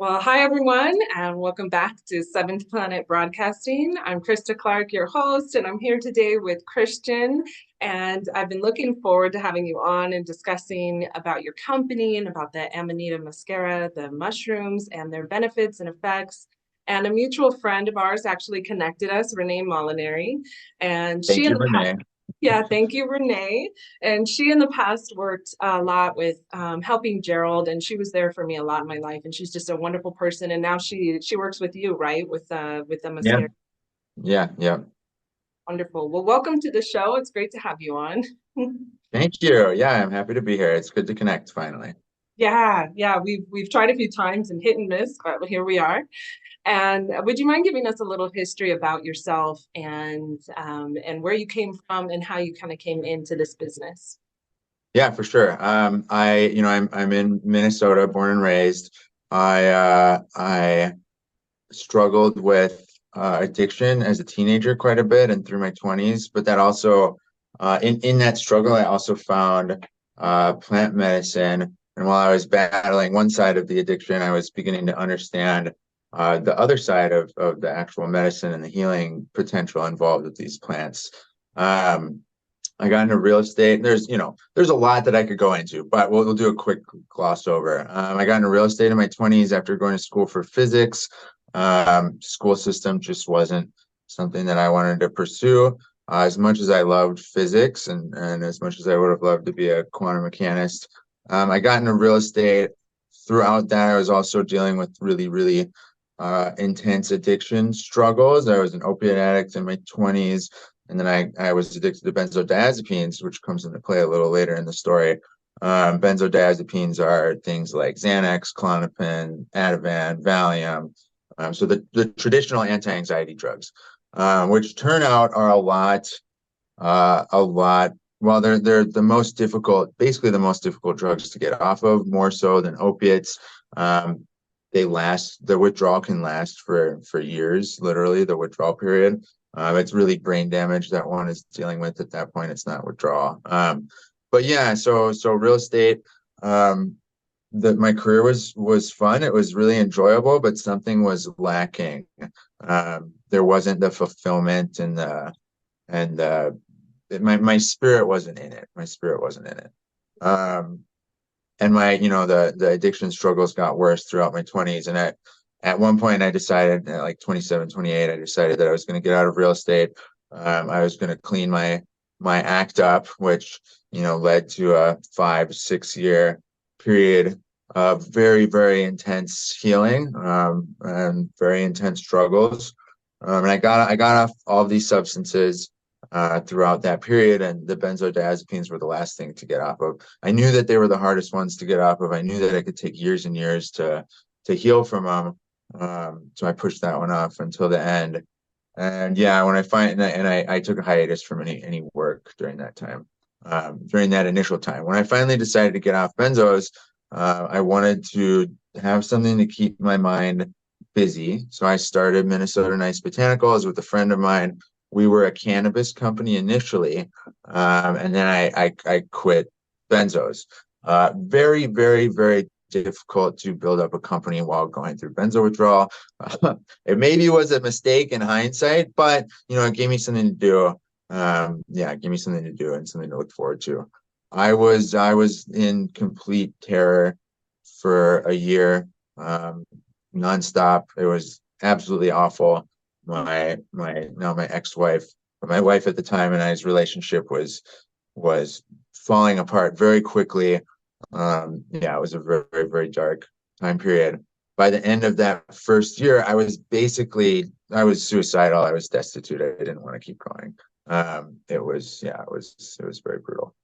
Well, hi everyone, and welcome back to Seventh Planet Broadcasting. I'm Christa Clark, your host, and I'm here today with Christian. And I've been looking forward to having you on and discussing about your company and about the Amanita Muscaria, the mushrooms, and their benefits and effects. And a mutual friend of ours actually connected us, Renee Molinary, and she Thank in you, the past. Renee. Yeah, thank you, Renee. And she in the past worked a lot with helping Gerald, and she was there for me a lot in my life. And she's just a wonderful person. And now she works with you, right? With the Yeah, Mascara. yeah. Wonderful. Well, welcome to the show. It's great to have you on. Thank you. Yeah, I'm happy to be here. It's good to connect finally. Yeah. We've tried a few times and hit and miss, but here we are. And would you mind giving us a little history about yourself and where you came from and how you kind of came into this business? Yeah, for sure. I'm in Minnesota, born and raised. I struggled with addiction as a teenager quite a bit and through my 20s, but that also in that struggle, I also found plant medicine. And while I was battling one side of the addiction, I was beginning to understand the other side of the actual medicine and the healing potential involved with these plants. Um, I got into real estate. There's a lot that I could go into, but we'll do a quick gloss over. I got into real estate in my 20s after going to school for physics. School system just wasn't something that I wanted to pursue. As much as I loved physics and as much as I would have loved to be a quantum mechanist, I got into real estate. Throughout that, I was also dealing with really intense addiction struggles. I was an opiate addict in my 20s, and then I was addicted to benzodiazepines, which comes into play a little later in the story. Benzodiazepines are things like Xanax, Klonopin, Ativan, Valium. So the traditional anti-anxiety drugs, which turn out are a lot. Well, they're the most difficult, basically the most difficult drugs to get off of, more so than opiates. Um, the withdrawal can last for years, literally the withdrawal period. It's really brain damage that one is dealing with at that point. It's not withdrawal. But yeah, so real estate. My career was fun. It was really enjoyable, but something was lacking. There wasn't the fulfillment and my spirit wasn't in it. My spirit wasn't in it. Um, and the addiction struggles got worse throughout my 20s. And at one point I decided at like 27, 28, I decided that I was going to get out of real estate. I was going to clean my act up, which led to a 5, 6 year period of very intense healing and very intense struggles. And I got off all of these substances throughout that period, and the benzodiazepines were the last thing to get off of. I knew that they were the hardest ones to get off of. I knew that it could take years and years to heal from them. So I pushed that one off until the end. And yeah, when I find and I took a hiatus from any work during that time, during that initial time. When I finally decided to get off benzos, I wanted to have something to keep my mind busy. So I started Minnesota Nice Botanicals with a friend of mine. We were a cannabis company initially, and then I quit benzos. Very difficult to build up a company while going through benzo withdrawal. It maybe was a mistake in hindsight, but it gave me something to do. Yeah, it gave me something to do and something to look forward to. I was in complete terror for a year, nonstop. It was absolutely awful. My ex-wife, my wife at the time, and I's relationship was falling apart very quickly. Yeah, it was a very dark time period. By the end of that first year, I was suicidal. I was destitute. I didn't want to keep going. It was very brutal.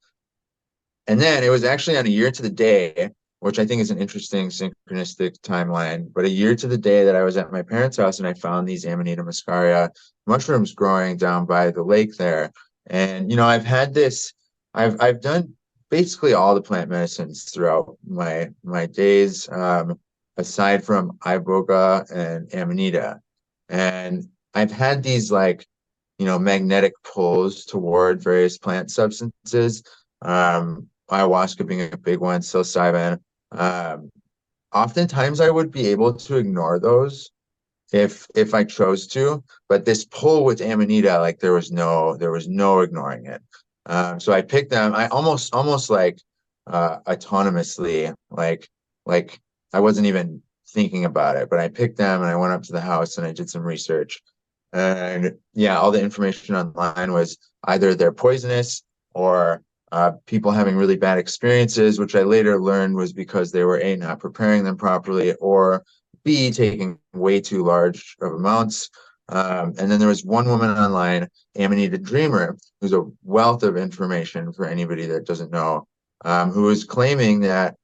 And then it was actually on a year to the day, which I think is an interesting synchronistic timeline. But a year to the day that I was at my parents' house and I found these Amanita muscaria mushrooms growing down by the lake there. And I've done basically all the plant medicines throughout my days, aside from iboga and amanita. And I've had these magnetic pulls toward various plant substances. Ayahuasca being a big one, psilocybin. Um, oftentimes I would be able to ignore those if I chose to, but this pull with Amanita, like there was no ignoring it. So I picked them. I almost like autonomously, like I wasn't even thinking about it, but I picked them and I went up to the house and I did some research. And yeah, all the information online was either they're poisonous or people having really bad experiences, which I later learned was because they were A, not preparing them properly, or B, taking way too large of amounts. And then there was one woman online, Amanita Dreamer, who's a wealth of information for anybody that doesn't know, who was claiming that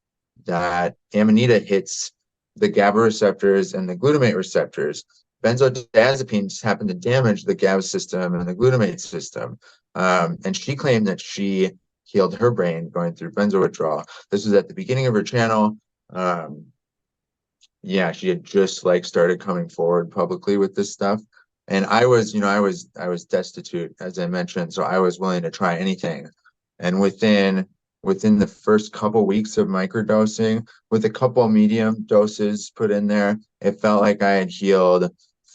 Amanita hits the GABA receptors and the glutamate receptors. Benzodiazepines happen to damage the GABA system and the glutamate system. And she claimed that she healed her brain going through benzo withdrawal. This was at the beginning of her channel. Yeah, she had just like started coming forward publicly with this stuff. And I was, I was destitute, as I mentioned, so I was willing to try anything. And within the first couple weeks of microdosing, with a couple medium doses put in there, it felt like I had healed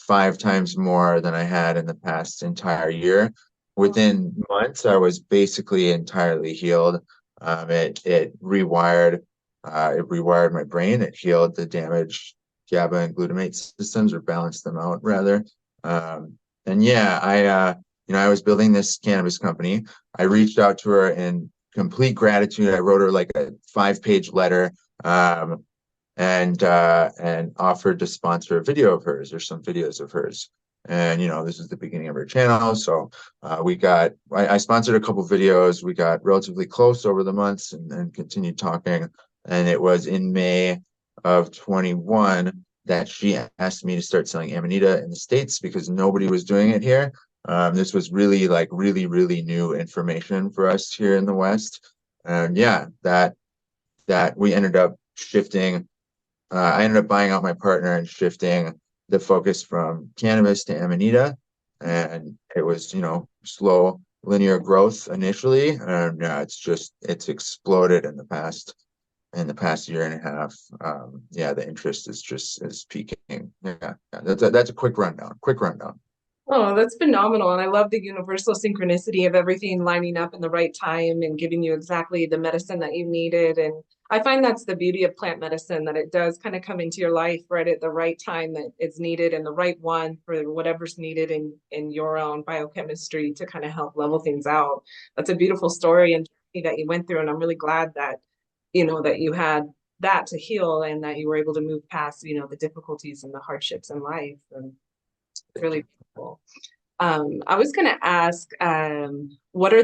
5 times more than I had in the past entire year. Within months, I was basically entirely healed. It rewired my brain. It healed the damaged GABA and glutamate systems, or balanced them out rather. And yeah, I was building this cannabis company. I reached out to her in complete gratitude. I wrote her like a 5-page letter, and offered to sponsor a video of hers or some videos of hers. And this is the beginning of her channel, so I sponsored a couple videos. We got relatively close over the months and continued talking. And it was in May of 21 that she asked me to start selling Amanita in the States because nobody was doing it here. This was really really new information for us here in the West. And yeah, that we ended up shifting. I ended up buying out my partner and shifting the focus from cannabis to Amanita. And it was, slow linear growth initially. And yeah, it's exploded in the past year and a half. Yeah, the interest is peaking. Yeah, that's a quick rundown. Oh, that's phenomenal. And I love the universal synchronicity of everything lining up in the right time and giving you exactly the medicine that you needed. And I find that's the beauty of plant medicine, that it does kind of come into your life right at the right time that it's needed, and the right one for whatever's needed in your own biochemistry to kind of help level things out. That's a beautiful story and journey that you went through. And I'm really glad that, that you had that to heal and that you were able to move past, the difficulties and the hardships in life. And it's really cool. I was going to ask, what are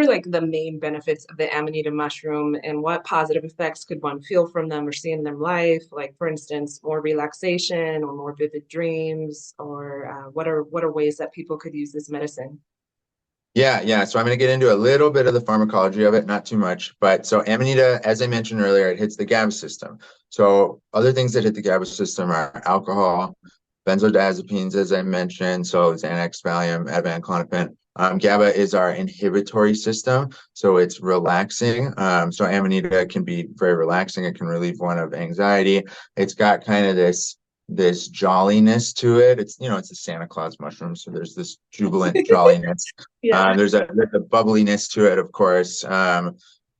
like the main benefits of the Amanita mushroom, and what positive effects could one feel from them or see in their life? Like, for instance, more relaxation or more vivid dreams, or what are ways that people could use this medicine? Yeah. So I'm going to get into a little bit of the pharmacology of it, not too much. But so Amanita, as I mentioned earlier, it hits the GABA system. So other things that hit the GABA system are alcohol, benzodiazepines, as I mentioned, so Xanax, Valium, Ativan, Klonopin. GABA is our inhibitory system, so it's relaxing. So Amanita can be very relaxing. It can relieve one of anxiety. It's got kind of this jolliness to it. It's it's a Santa Claus mushroom, so there's this jubilant jolliness. Yeah. There's a bubbliness to it, of course.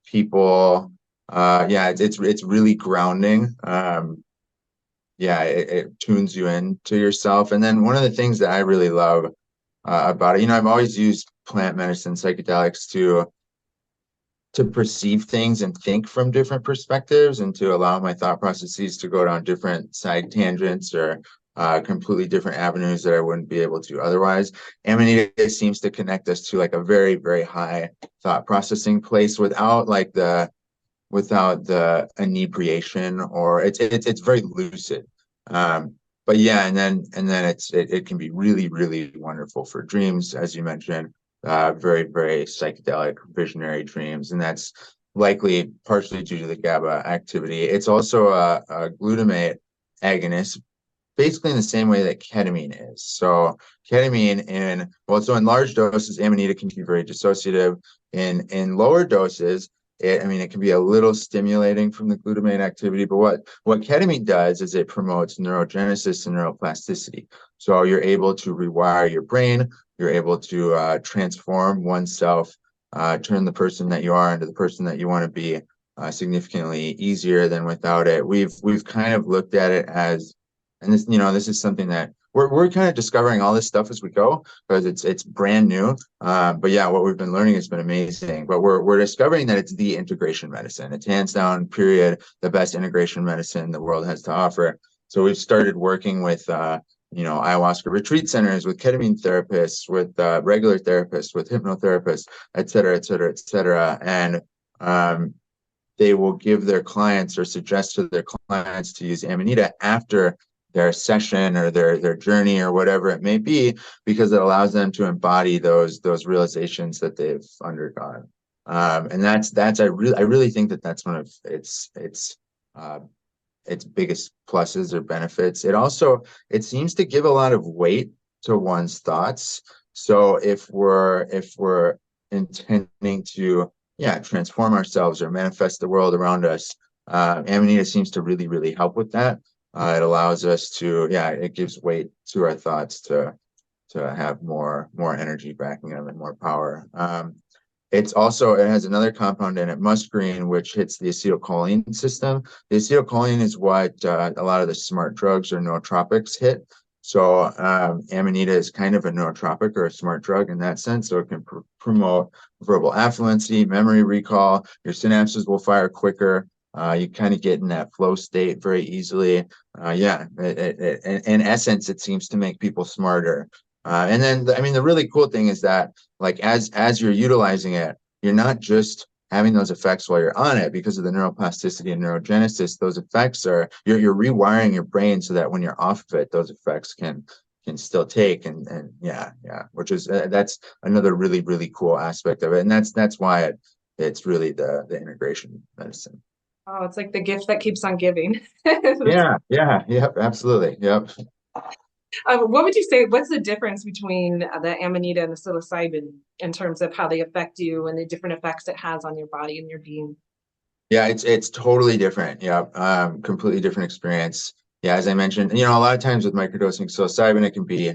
People, yeah, it's really grounding. Yeah, it tunes you into yourself. And then one of the things that I really love about it, I've always used plant medicine, psychedelics to perceive things and think from different perspectives, and to allow my thought processes to go down different side tangents or completely different avenues that I wouldn't be able to otherwise. Amanita seems to connect us to like a very, very high thought processing place without the inebriation, or it's very lucid. But yeah, and then it can be really, really wonderful for dreams, as you mentioned. Very, very psychedelic visionary dreams, and that's likely partially due to the GABA activity. It's also a glutamate agonist, basically in the same way that ketamine is. So ketamine in large doses, Amanita can be very dissociative. In lower doses, I mean, it can be a little stimulating from the glutamate activity, but what ketamine does is it promotes neurogenesis and neuroplasticity. So you're able to rewire your brain, you're able to transform oneself, turn the person that you are into the person that you want to be, significantly easier than without it. We've kind of looked at it as, and this, this is something that we're kind of discovering all this stuff as we go because it's brand new. But yeah, what we've been learning has been amazing. But we're discovering that it's the integration medicine. It's hands down, period, the best integration medicine the world has to offer. So we've started working with ayahuasca retreat centers, with ketamine therapists, with regular therapists, with hypnotherapists, et cetera, et cetera, et cetera. And they will give their clients or suggest to their clients to use Amanita after their session or their journey or whatever it may be, because it allows them to embody those realizations that they've undergone. And that's I really think that that's one of its biggest pluses or benefits. It seems to give a lot of weight to one's thoughts. So if we're intending to transform ourselves or manifest the world around us, Amanita seems to really, really help with that. It allows us to, it gives weight to our thoughts to have more energy backing them and more power. It has another compound in it, muscarine, which hits the acetylcholine system. The acetylcholine is what a lot of the smart drugs or nootropics hit. So Amanita is kind of a nootropic or a smart drug in that sense. So it can promote verbal affluency, memory recall. Your synapses will fire quicker. You kind of get in that flow state very easily. In essence, it seems to make people smarter. And then, the really cool thing is that, like, as you're utilizing it, you're not just having those effects while you're on it because of the neuroplasticity and neurogenesis. Those effects you're rewiring your brain so that when you're off of it, those effects can still take which is that's another really, really cool aspect of it, and that's why it's really the integration medicine. Oh, it's like the gift that keeps on giving. Yep, absolutely, yep. What would you say, what's the difference between the Amanita and the psilocybin in terms of how they affect you and the different effects it has on your body and your being? Yeah, it's totally different. Yeah, completely different experience. Yeah, as I mentioned, a lot of times with microdosing psilocybin, it can be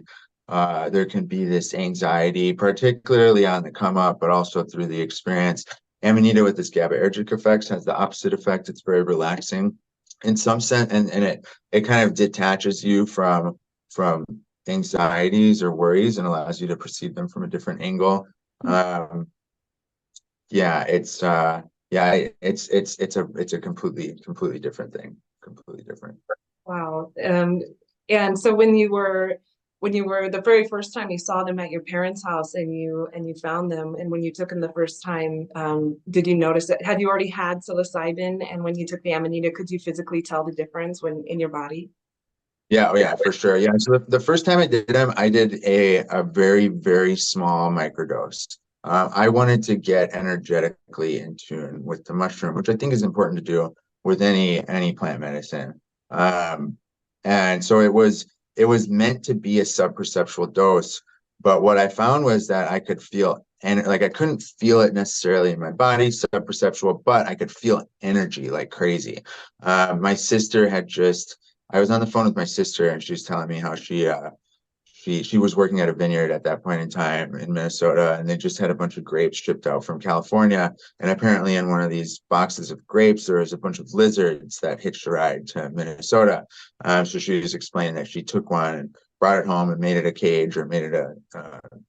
there can be this anxiety, particularly on the come up, but also through the experience. Amanita with this GABAergic effects has the opposite effect. It's very relaxing in some sense, and it kind of detaches you from anxieties or worries and allows you to perceive them from a different angle. It's a completely different thing. Completely different. Wow. And so when you were the very first time you saw them at your parents' house and you found them, and when you took them the first time, did you notice it? Had you already had psilocybin, and when you took the Amanita, could you physically tell the difference when in your body? Yeah, oh yeah, for sure. Yeah. So the first time I did them, I did a very, very small microdose. I wanted to get energetically in tune with the mushroom, which I think is important to do with any plant medicine. And so it was meant to be a subperceptual dose, but what I found was that I could feel, and like I couldn't feel it necessarily in my body, subperceptual, but I could feel energy like crazy. My sister had just I was on the phone with my sister, and she was telling me how she was working at a vineyard at that point in time in Minnesota, and they just had a bunch of grapes shipped out from California. And apparently, in one of these boxes of grapes, there was a bunch of lizards that hitched a ride to Minnesota. So she was explaining that she took one and brought it home and made it a cage or made it a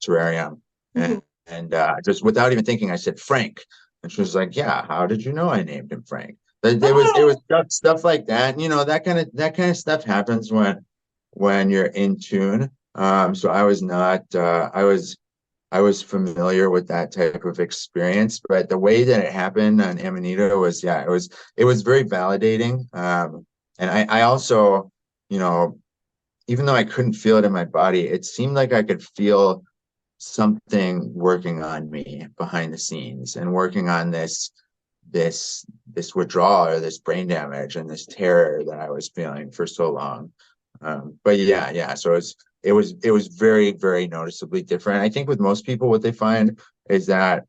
terrarium. Mm-hmm. And just without even thinking, I said Frank, and she was like, "Yeah, how did you know I named him Frank?" It was stuff like that. That kind of stuff happens when you're in tune. So I was not I was familiar with that type of experience, but the way that it happened on Amanita was it was very validating. And I also, even though I couldn't feel it in my body, it seemed like I could feel something working on me behind the scenes and working on this withdrawal or this brain damage and this terror that I was feeling for so long. But yeah. So it was very, very noticeably different. I think with most people, what they find is that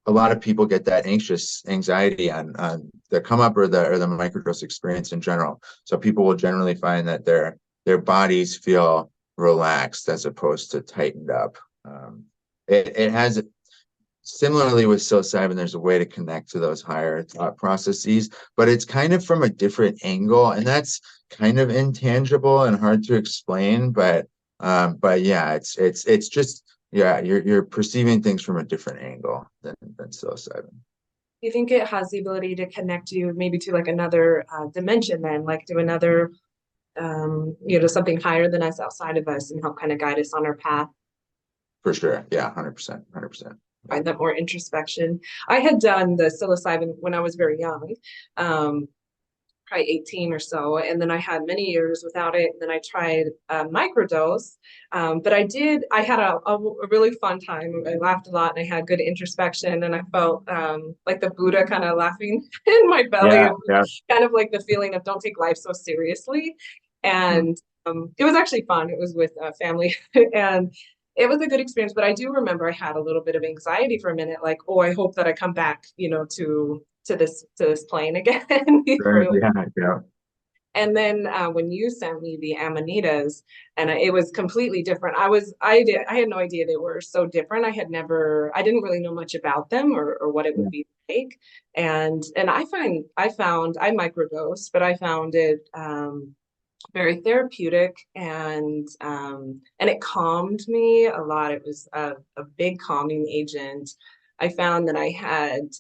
a lot of people get that anxiety on the come up or the microdose experience in general. So people will generally find that their bodies feel relaxed as opposed to tightened up. It has similarly with psilocybin, there's a way to connect to those higher thought processes, but it's kind of from a different angle, and that's kind of intangible and hard to explain. But yeah, it's just yeah, you're perceiving things from a different angle than psilocybin. Do you think it has the ability to connect you maybe to like another dimension then, like to another, something higher than us, outside of us, and help kind of guide us on our path? For sure. Yeah, 100%. 100%. Find that more introspection. I had done the psilocybin when I was very young, probably 18 or so, and then I had many years without it. And then I tried microdose, but I had a really fun time. I laughed a lot, and I had good introspection, and I felt like the Buddha kind of laughing in my belly. Yeah, yeah. Kind of like the feeling of don't take life so seriously. And it was actually fun. It was with family, and it was a good experience. But I do remember I had a little bit of anxiety for a minute, like, oh, I hope that I come back, to this plane again. Sure. Yeah, yeah. And then when you sent me the Amanitas, and it was completely different. I had no idea they were so different. I didn't really know much about them, or what it would be like. And I microdosed, but I found it very therapeutic, and it calmed me a lot. It was a big calming agent. I found that I had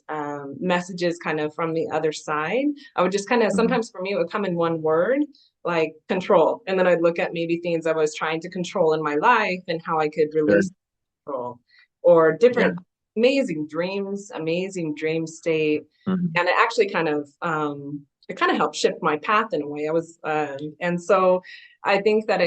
messages kind of from the other side. I would just kind of, Mhm. sometimes for me, it would come in one word, like control. And then I'd look at maybe things I was trying to control in my life and how I could Sure. release control, or Yeah. different amazing dream state. Mhm. And it kind of helped shift my path in a way. And so I think that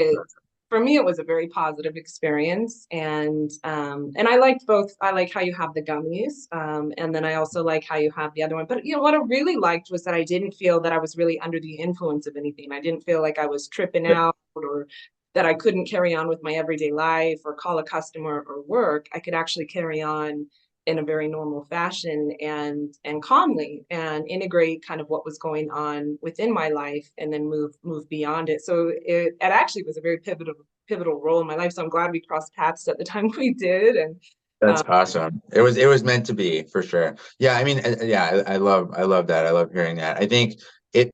for me, it was a very positive experience. And I liked both. I like how you have the gummies, and then I also like how you have the other one. But what I really liked was that I didn't feel that I was really under the influence of anything. I didn't feel like I was tripping Yeah. out, or that I couldn't carry on with my everyday life or call a customer or work. I could actually carry on in a very normal fashion, and calmly, and integrate kind of what was going on within my life, and then move beyond it. So it actually was a very pivotal role in my life. So I'm glad we crossed paths at the time we did. And That's awesome. It was meant to be, for sure. Yeah, I mean, yeah, I love that. I love hearing that. I think it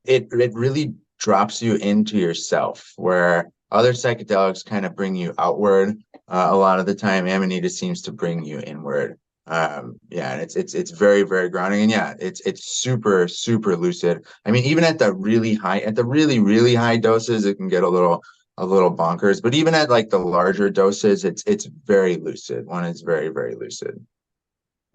really drops you into yourself, where other psychedelics kind of bring you outward. A lot of the time, Amanita seems to bring you inward. Yeah, and it's very, very grounding, and yeah, it's super, super lucid. I mean, even at the really, really high doses, it can get a little bonkers, but even at like the larger doses, it's very lucid. One is very, very lucid.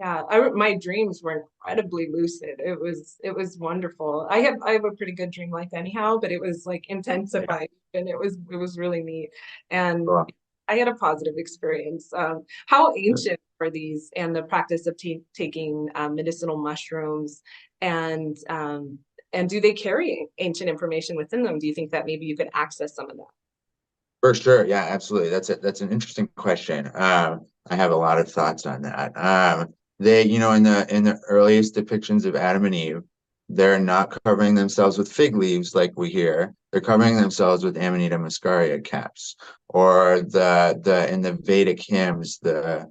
yeah, my dreams were incredibly lucid. It was wonderful. I have a pretty good dream life anyhow, but it was like Yeah. intensified, and it was really neat. And Cool. I had a positive experience. How ancient are these, and the practice of taking medicinal mushrooms, and do they carry ancient information within them? Do you think that maybe you could access some of that? For sure. Yeah, absolutely. That's an interesting question. I have a lot of thoughts on that. In the earliest depictions of Adam and Eve, they're not covering themselves with fig leaves like we hear. They're covering themselves with Amanita Muscaria caps, or the in the Vedic hymns, the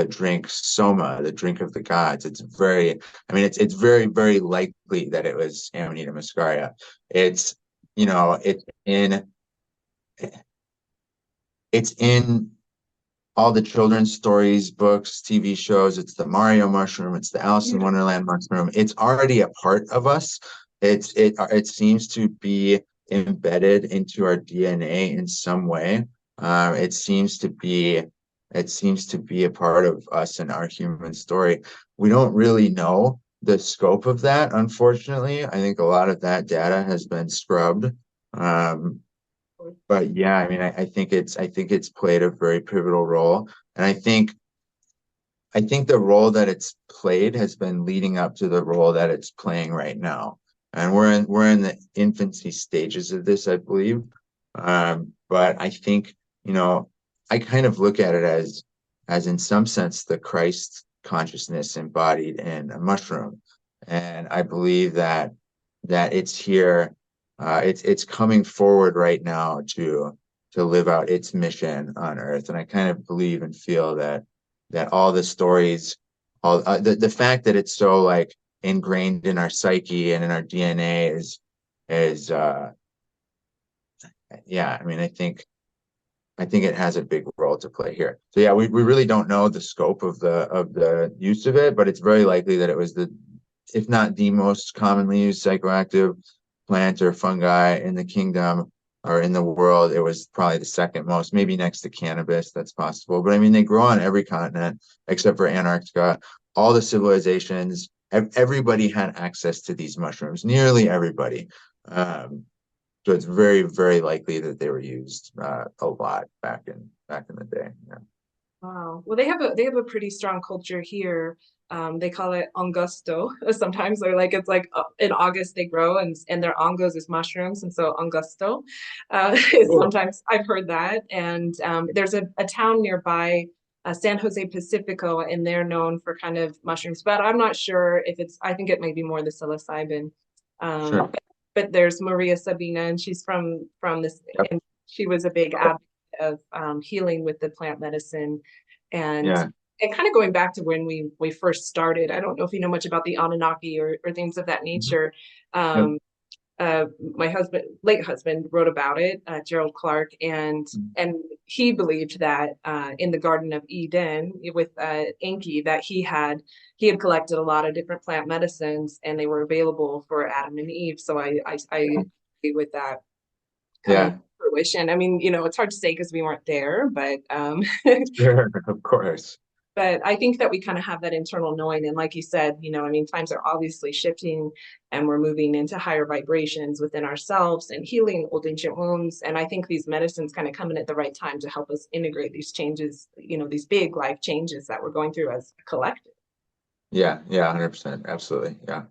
drink soma, the drink of the gods. It's very, very likely that it was Amanita Muscaria. It's you know, it's in it's in all the children's stories, books, TV shows. It's the Mario mushroom. It's the Alice in Wonderland mushroom. It's already a part of us. It seems to be embedded into our DNA in some way. It seems to be a part of us and our human story. We don't really know the scope of that, unfortunately. I think a lot of that data has been scrubbed. Um, but yeah, I mean, I think it's played a very pivotal role, and I think the role that it's played has been leading up to the role that it's playing right now, and we're in the infancy stages of this, I believe. But I think, I kind of look at it as in some sense the Christ consciousness embodied in a mushroom. And I believe that it's here, it's coming forward right now to live out its mission on Earth. And I kind of believe and feel that all the stories, all the fact that it's so like ingrained in our psyche and in our DNA is yeah, I mean, I think it has a big role to play here. So yeah, we really don't know the scope of the use of it, but it's very likely that it was the, if not the most commonly used psychoactive plant or fungi in the kingdom or in the world. It was probably the second most, maybe next to cannabis. That's possible. But I mean, they grow on every continent except for Antarctica. All the civilizations, everybody had access to these mushrooms, nearly everybody. So it's very, very likely that they were used a lot back in the day. Yeah. Wow. Well, they have a pretty strong culture here. They call it Angusto. Sometimes they're like it's like in August they grow and their angos is mushrooms, and so Angusto is Cool. sometimes I've heard that. And there's a town nearby, San Jose Pacifico, and they're known for kind of mushrooms, but I'm not sure if it's. I think it might be more the psilocybin. Sure. But there's Maria Sabina, and she's from this, Yep. and she was a big advocate of healing with the plant medicine, and Yeah. kind of going back to when we first started. I don't know if you know much about the Anunnaki or things of that Mhm. nature. Yep. Um, my husband, late husband, wrote about it, Gerald Clark, and he believed that in the Garden of Eden with Enki that he had collected a lot of different plant medicines and they were available for Adam and Eve. So I agree with that coming to Yeah. fruition. I mean, it's hard to say because we weren't there, but Sure. Of course. but I think that we kind of have that internal knowing. And like you said, I mean, times are obviously shifting and we're moving into higher vibrations within ourselves and healing old ancient wounds. And I think these medicines kind of come in at the right time to help us integrate these changes, these big life changes that we're going through as a collective. Yeah. Yeah. 100%. Absolutely. Yeah.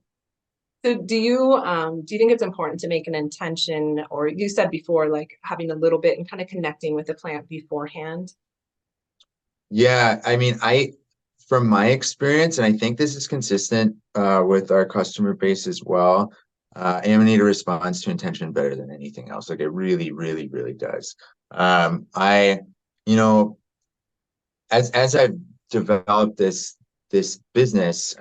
So do you think it's important to make an intention, or you said before, like having a little bit and kind of connecting with the plant beforehand? Yeah. I mean, from my experience, and I think this is consistent with our customer base as well, Amanita responds to intention better than anything else. Like it really, really, really does. I, you know, as I've developed this business,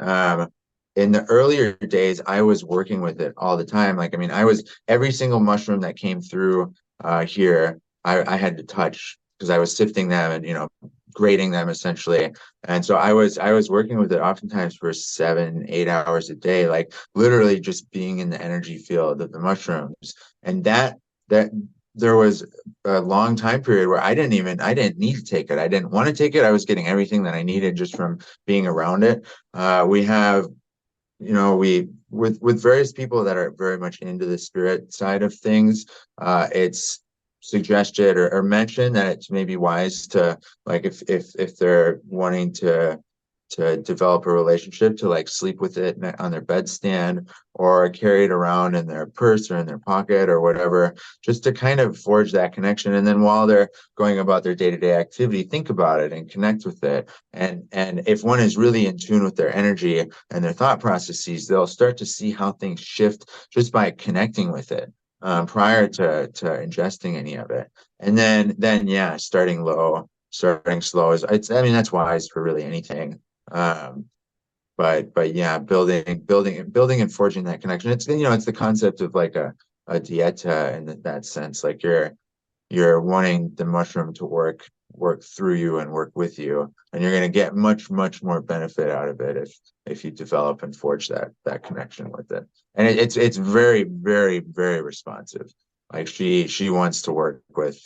in the earlier days, I was working with it all the time. Like, I mean, I was every single mushroom that came through here, I had to touch because I was sifting them and grading them essentially. And so I was working with it oftentimes for 7, 8 hours a day, like literally just being in the energy field of the mushrooms. And that there was a long time period where I didn't need to take it. I didn't want to take it. I was getting everything that I needed just from being around it. We have, we with various people that are very much into the spirit side of things, it's suggested or mentioned that it's maybe wise to, like, if they're wanting to develop a relationship, to like sleep with it on their bedstand or carry it around in their purse or in their pocket or whatever, just to kind of forge that connection. And then while they're going about their day-to-day activity, think about it and connect with it. And if one is really in tune with their energy and their thought processes, they'll start to see how things shift just by connecting with it. Prior to ingesting any of it, and then yeah, starting low, starting slow I mean, that's wise for really anything. um, but yeah, building and forging that connection. It's the concept of like a dieta in that sense. Like you're wanting the mushroom to work through you and work with you, and you're going to get much, much more benefit out of it if you develop and forge that connection with it. And it's very, very, very responsive. Like she wants to work with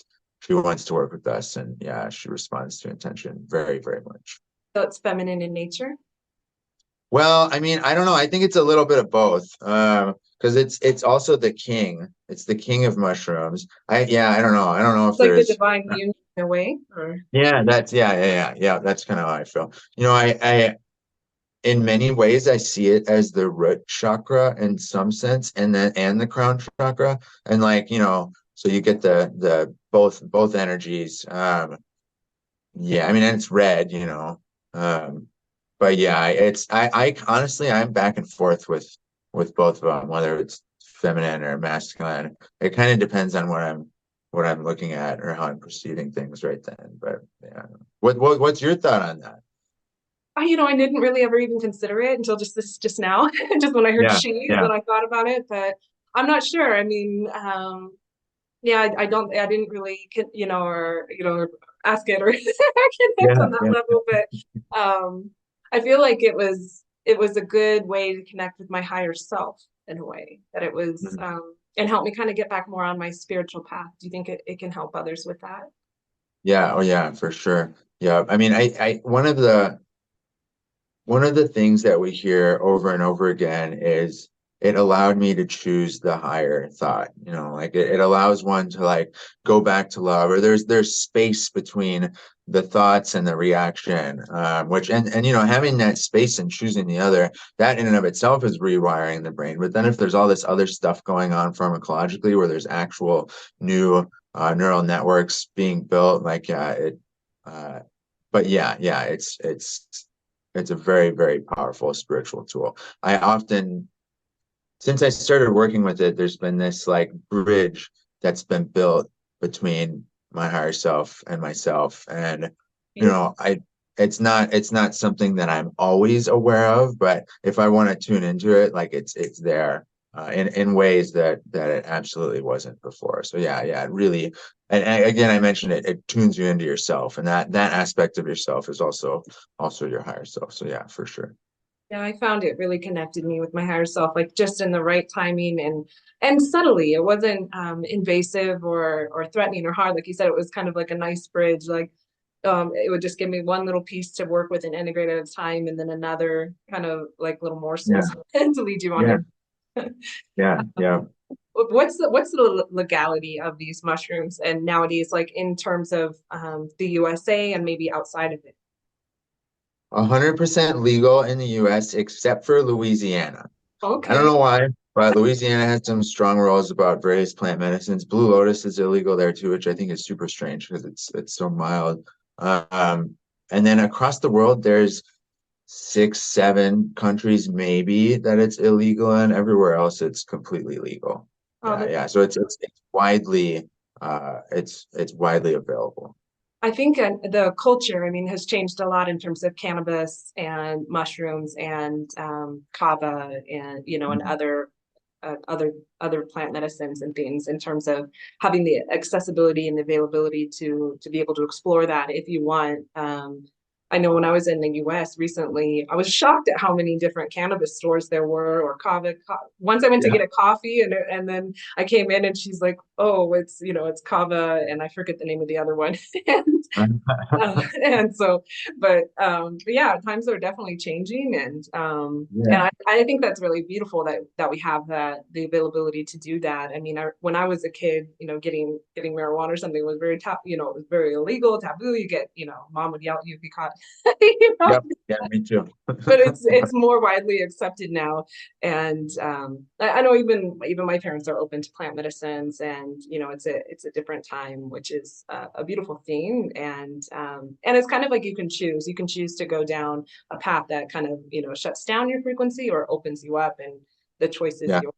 us, and yeah, she responds to intention very, very much. So it's feminine in nature. Well, I mean, I don't know. I think it's a little bit of both. Because it's also the king. It's the king of mushrooms. I don't know. I don't know if Like the there's divine union in a way, or yeah, yeah. That's kind of how I feel. I in many ways I see it as the root chakra in some sense, and the crown chakra. And like, so you get the both energies. Yeah, I mean, and it's red. Um, but yeah, I honestly I'm back and forth with both of them, whether it's feminine or masculine. It kind of depends on what I'm looking at or how I'm perceiving things right then. But yeah, what's your thought on that? I didn't really ever even consider it until just now, just when I heard Yeah, she, yeah, then I thought about it, but I'm not sure. I mean, yeah, I didn't really, or ask it or connect yeah, on that yeah. level, but I feel like it was a good way to connect with my higher self in a way that it was, Mhm. and help me kind of get back more on my spiritual path. Do you think it can help others with that? Yeah, oh yeah, for sure. Yeah, I mean, I one of the things that we hear over and over again is it allowed me to choose the higher thought. Like it allows one to like go back to love, or there's space between the thoughts and the reaction, which and having that space and choosing the other, that in and of itself is rewiring the brain. But then if there's all this other stuff going on pharmacologically, where there's actual new neural networks being built, like yeah, it. But yeah, it's a very, very powerful spiritual tool. I often, since I started working with it, there's been this like bridge that's been built between my higher self and myself. And, Beautiful. it's not something that I'm always aware of, but if I want to tune into it, like it's there. In ways that it absolutely wasn't before. So yeah, it really, and again, I mentioned it tunes you into yourself, and that aspect of yourself is also your higher self. So yeah, for sure. Yeah, I found it really connected me with my higher self, like just in the right timing and subtly. It wasn't invasive or threatening or hard. Like you said, it was kind of like a nice bridge. Like it would just give me one little piece to work with and integrate at a time, and then another kind of like little Yeah, morsels to lead you on yeah, your. yeah. What's the legality of these mushrooms and nowadays, like in terms of the USA and maybe outside of it? 100% legal in the US except for Louisiana. I don't Okay. know why, but Louisiana has some strong rules about various plant medicines. Blue lotus is illegal there too, which I think is super strange because it's so mild. Um, and then across the world, there's 6, 7 countries maybe that it's illegal in. Everywhere else, it's completely legal. Oh, Yeah. So it's widely it's widely available. I think the culture, I mean, has changed a lot in terms of cannabis and mushrooms and kava and and Mhm. other plant medicines and things in terms of having the accessibility and the availability to be able to explore that if you want. I know when I was in the US recently, I was shocked at how many different cannabis stores there were or kava. Once I went to Yeah. get a coffee and then I came in and she's like, "Oh, it's kava," and I forget the name of the other one. and and so, but yeah, times are definitely changing, and Yeah. I think that's really beautiful that we have the availability to do that. I mean, when I was a kid, getting marijuana or something was very it was very illegal, taboo. You get, mom would yell at you if you caught, you know, Yep. Yeah, me too. but it's more widely accepted now, and I know even my parents are open to plant medicines, and it's a different time, which is a beautiful thing, and it's kind of like you can choose to go down a path that kind of shuts down your frequency or opens you up, and the choice is Yeah. yours.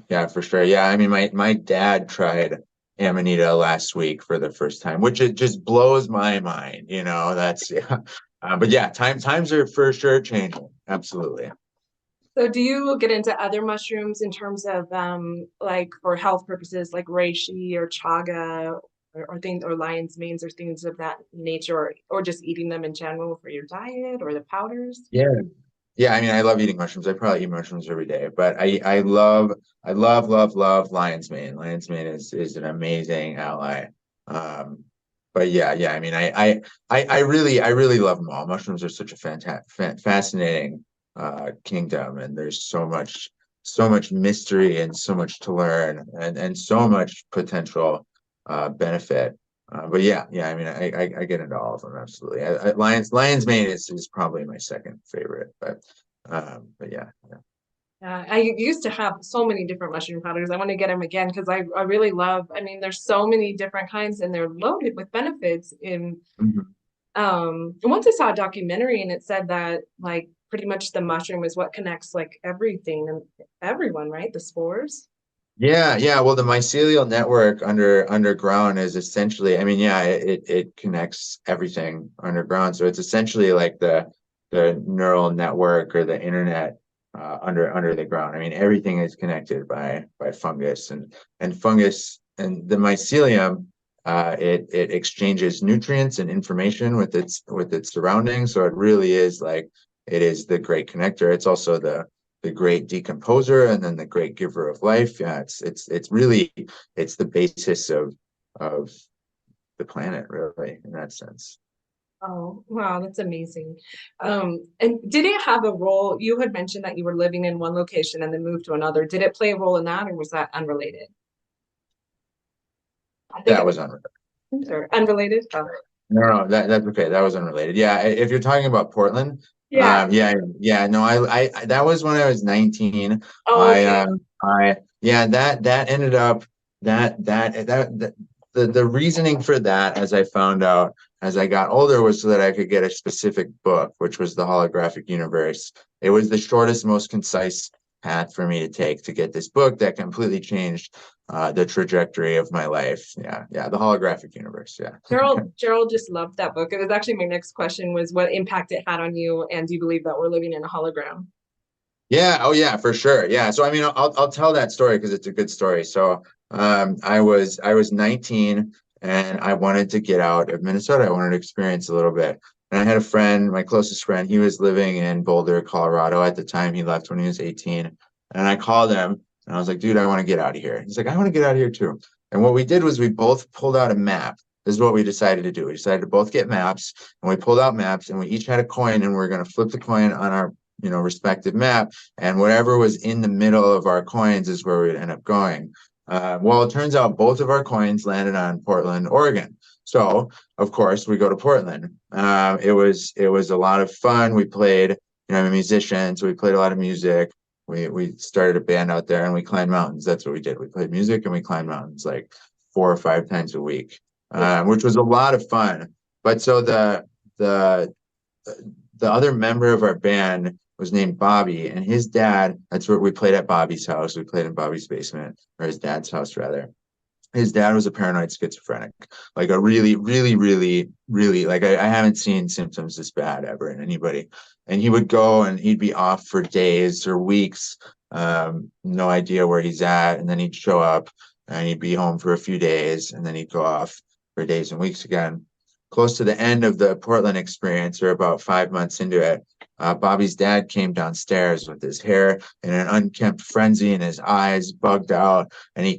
Yeah, for sure. Yeah, I mean, my dad tried Amanita last week for the first time, which it just blows my mind. That's yeah. But yeah, times are for sure changing. Absolutely. So do you get into other mushrooms in terms of like for health purposes, like reishi or chaga or things or lion's manes or things of that nature, or just eating them in general for your diet or the powders? Yeah. Yeah, I mean, I love eating mushrooms. I probably eat mushrooms every day, but I love lion's mane. Lion's mane is an amazing ally. Um, but yeah, I mean, I really love them all. Mushrooms are such a fascinating kingdom, and there's so much mystery and so much to learn, and so much potential benefit. But yeah, I mean, I get into all of them absolutely. Lion's mane is probably my second favorite, but yeah. I used to have so many different mushroom powders. I want to get them again because I really love. I mean, there's so many different kinds, and they're loaded with benefits in Mhm. And once I saw a documentary and it said that like pretty much the mushroom is what connects like everything and everyone, right? The spores. Yeah. Well, the mycelial network underground is essentially, I mean, yeah, it connects everything underground. So it's essentially like the neural network or the internet under the ground. I mean, everything is connected by fungus and fungus and the mycelium. It exchanges nutrients and information with its surroundings. So it really is like it is the great connector. It's also the great decomposer and then the great giver of life. Yeah, it's really it's the basis of the planet, really, in that sense. Oh, wow, that's amazing. And did it have a role? You had mentioned that you were living in one location and then moved to another. Did it play a role in that, or was that unrelated? I think That it was unrelated. was or unrelated. Oh. No, that's okay. That was unrelated. Yeah, if you're talking about Portland, Yeah. yeah. No, that was when I was 19. Oh, okay. Yeah, that ended up that the reasoning for that, as I found out as I got older, was so that I could get a specific book, which was the Holographic Universe. It was the shortest, most concise path for me to take to get this book that completely changed the trajectory of my life. Yeah, the Holographic Universe. Yeah. Gerald just loved that book. It was actually my next question was what impact it had on you, and do you believe that we're living in a hologram? Yeah, oh yeah, for sure. Yeah. So I mean I'll tell that story because it's a good story. So I was 19 and I wanted to get out of Minnesota. I wanted to experience a little bit. And I had a friend, my closest friend, he was living in Boulder, Colorado at the time. He left when he was 18. And I called him and I was like, dude, I want to get out of here. He's like, I want to get out of here too. And what we did was we both pulled out a map. This is what we decided to do. We decided to both get maps and we pulled out maps and we each had a coin and we are going to flip the coin on our respective map, and whatever was in the middle of our coins is where we'd end up going. Well, it turns out both of our coins landed on Portland, Oregon. So, of course, we go to Portland. It was a lot of fun. We played, I'm a musician, so we played a lot of music. We started a band out there, and we climbed mountains. That's what we did. We played music and we climbed mountains like 4 or 5 times a week, which was a lot of fun. But so the the other member of our band was named Bobby, and his dad, that's where we played at Bobby's house. We played in Bobby's basement, or his dad's house, rather. His dad was a paranoid schizophrenic, like a really, really, really, really, like I haven't seen symptoms this bad ever in anybody. And he would go and he'd be off for days or weeks, no idea where he's at. And then he'd show up and he'd be home for a few days and then he'd go off for days and weeks again. Close to the end of the Portland experience, or about 5 months into it, Bobby's dad came downstairs with his hair in an unkempt frenzy and his eyes bugged out. And he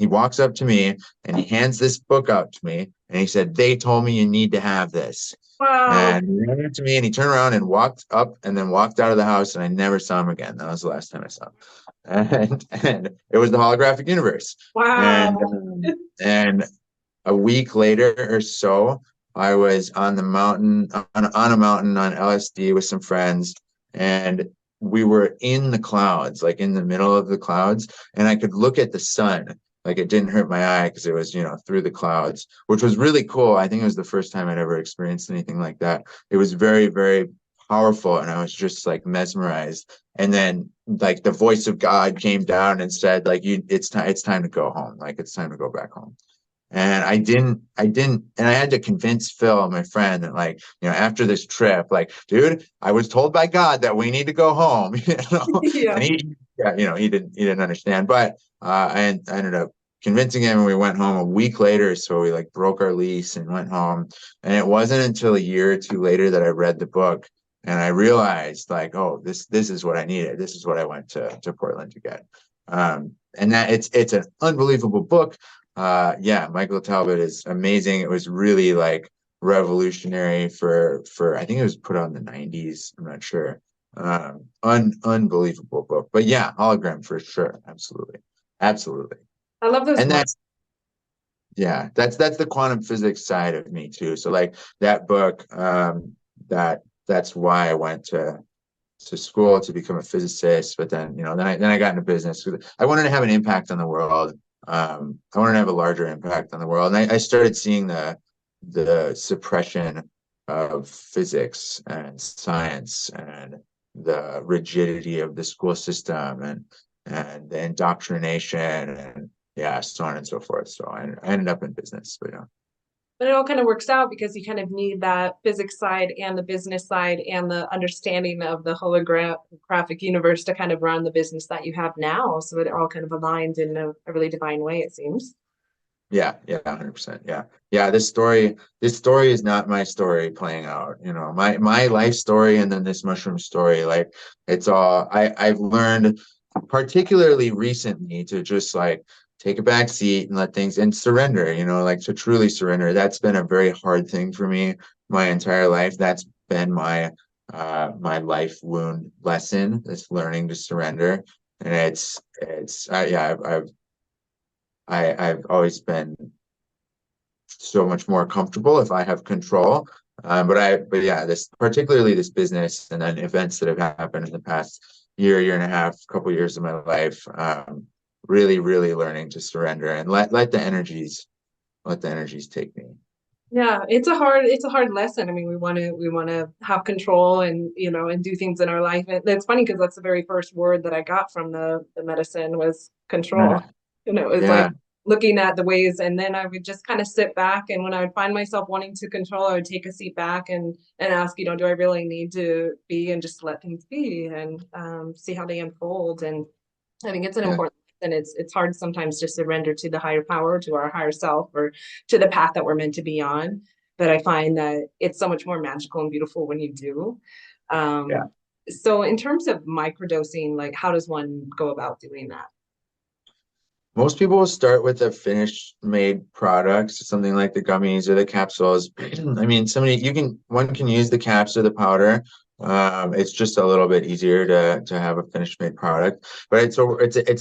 walks up to me and he hands this book out to me. And he said, "They told me you need to have this." Wow. And he handed it to me and he turned around and walked up and then walked out of the house. And I never saw him again. That was the last time I saw him. And it was the holographic universe. And, Wow. and a week later or so, I was on the mountain on a mountain on LSD with some friends, and we were in the clouds, like in the middle of the clouds, and I could look at the sun. Like it didn't hurt my eye because it was, through the clouds, which was really cool. I think it was the first time I'd ever experienced anything like that. It was very, very powerful, and I was just like mesmerized. And then like the voice of God came down and said, like, it's time to go home. Like it's time to go back home. And and I had to convince Phil, my friend, that like, after this trip, like, dude, I was told by God that we need to go home, Yeah. and yeah, he didn't understand, but I ended up convincing him, and we went home a week later. So we like broke our lease and went home. And it wasn't until a year or two later that I read the book and I realized like, oh, this is what I needed. This is what I went to Portland to get. And that it's an unbelievable book. Yeah, Michael Talbot is amazing. It was really like revolutionary for I think it was put out in the 90s. I'm not sure. Unbelievable book. But yeah, hologram for sure. Absolutely. Absolutely. I love those And books. that's the quantum physics side of me too. So like that book, that's why I went to school to become a physicist, but then then I got into business. I wanted to have an impact on the world. I wanted to have a larger impact on the world, and I started seeing the suppression of physics and science and the rigidity of the school system and the indoctrination and yeah, so on and so forth. So I ended up in business, but yeah. But it all kind of works out because you kind of need that physics side and the business side and the understanding of the holographic universe to kind of run the business that you have now. So it all kind of aligns in a really divine way, it seems. Yeah, 100%. Yeah. Yeah, this story is not my story playing out, my life story and then this mushroom story, like it's all I've learned particularly recently to just like take a back seat and let things and surrender, like to truly surrender. That's been a very hard thing for me my entire life. That's been my life wound lesson, this learning to surrender. And yeah, I've always been so much more comfortable if I have control. But yeah, particularly this business and then events that have happened in the past year and a half, couple years of my life, really, really learning to surrender and let the energies take me. Yeah, it's a hard lesson. I mean, we want to have control and and do things in our life. And it's funny because that's the very first word that I got from the medicine was control. Yeah, It was like yeah, looking at the ways, and then I would just kind of sit back, and when I would find myself wanting to control, I would take a seat back and ask, do I really need to be, and just let things be and see how they unfold. And I think it's an yeah. important, and it's hard sometimes to surrender to the higher power, to our higher self, or to the path that we're meant to be on. But I find that it's so much more magical and beautiful when you do. Yeah. So in terms of microdosing, like how does one go about doing that? Most people will start with a finished made product, something like the gummies or the capsules. I mean, one can use the caps or the powder. It's just a little bit easier to have a finished made product, but it's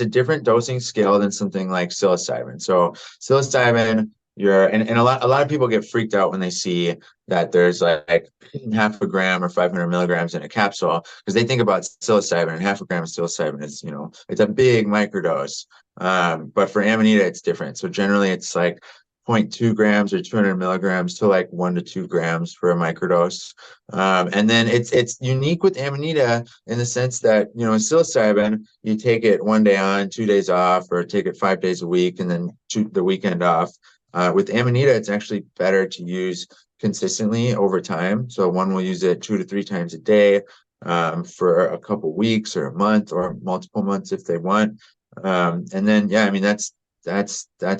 a different dosing scale than something like psilocybin. So psilocybin, and a lot of people get freaked out when they see that there's like half a gram or 500 milligrams in a capsule because they think about psilocybin, and half a gram of psilocybin is, it's a big microdose. But for Amanita, it's different. So generally it's like 0.2 grams or 200 milligrams to like 1 to 2 grams for a microdose. And then it's unique with Amanita in the sense that, in psilocybin, you take it 1 day on, 2 days off, or take it 5 days a week and then the weekend off. With Amanita, it's actually better to use consistently over time. So one will use it 2 to 3 times a day for a couple weeks or a month or multiple months if they want. And then, yeah, I mean, that's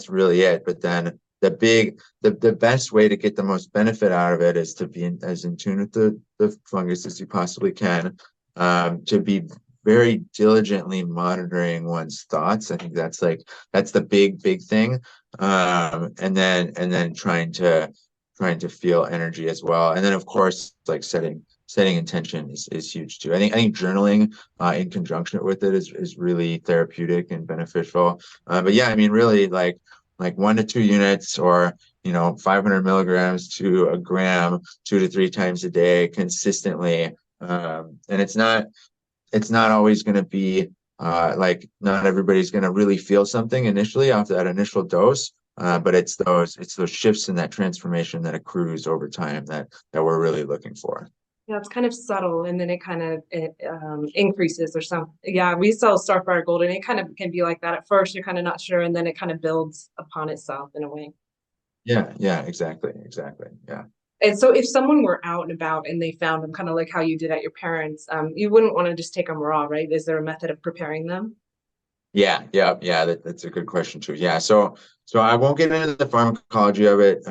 really it. But then the best way to get the most benefit out of it is to be as in tune with the fungus as you possibly can, to be very diligently monitoring one's thoughts. I think that's the big thing. And then trying to feel energy as well. And then of course, like setting intention is huge too. I think journaling in conjunction with it is really therapeutic and beneficial. But yeah, I mean, really like 1 to 2 units or 500 milligrams to a gram 2 to 3 times a day consistently. And it's not always going to be like not everybody's going to really feel something initially after that initial dose. But it's those shifts in that transformation that accrues over time that we're really looking for. Yeah, it's kind of subtle, and then it increases or something. Yeah, we sell Starfire Gold, and it kind of can be like that. At first, you're kind of not sure, and then it kind of builds upon itself in a way. Yeah, exactly. Yeah. And so, if someone were out and about and they found them, kind of like how you did at your parents, you wouldn't want to just take them raw, right? Is there a method of preparing them? Yeah. That's a good question too. Yeah. So I won't get into the pharmacology of it.